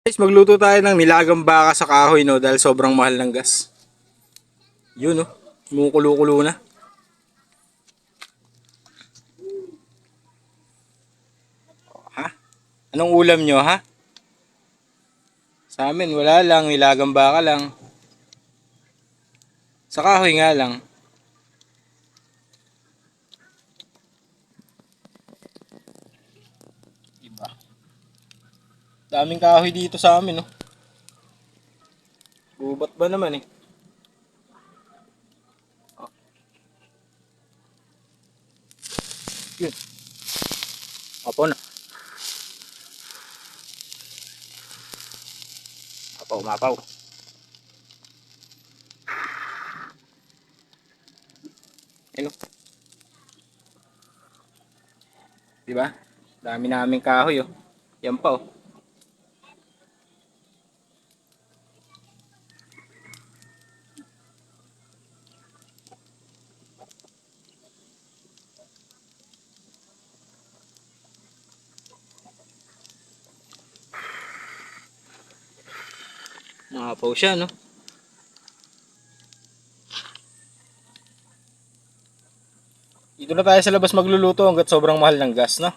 Guys, magluto tayo ng nilagang baka sa kahoy, no, dahil sobrang mahal ng gas. Yun, no, kumukulo-kulo na. Ha? Anong ulam nyo, ha? Sa amin, wala lang, nilagang baka lang. Sa kahoy nga lang. Diba? Daming kahoy dito sa amin, no. Gubat ba naman, eh? Yun. Apo na. Apaw, mapaw. Ano? Diba? Dami naming kahoy, oh. Yan pa, oh. Nakapaw siya, no? Dito na tayo sa labas magluluto hanggat sobrang mahal ng gas, no?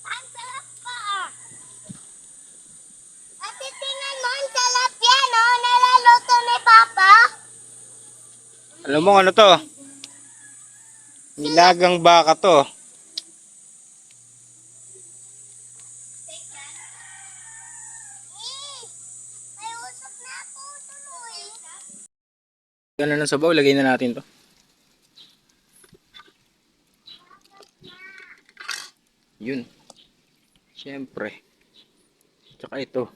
Ang sarap pa ah. Ate, tingnan mo, ang sarap yan oh, niluluto ni Papa. Alam mo ano to? Nilagang baka to. May usok na po tuloy. Ganun ng sabaw, lagay na natin to. Yun. Siyempre. Tsaka ito.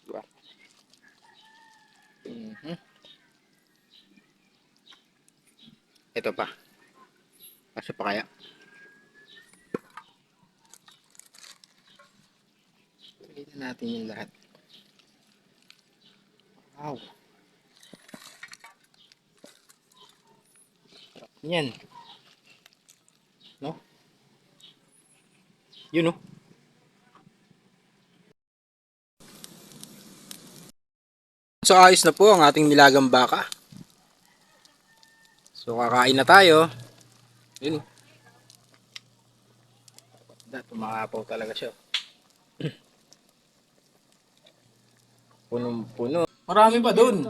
Diba? Ito pa. Kaso pa kaya? Lagay na natin yung lahat. Wow. Yan. No? Yun, no? So ayos na po ang ating nilagang baka. So kakain na tayo. Yun. Tumakapaw talaga siya. Punong-puno. Marami pa dun.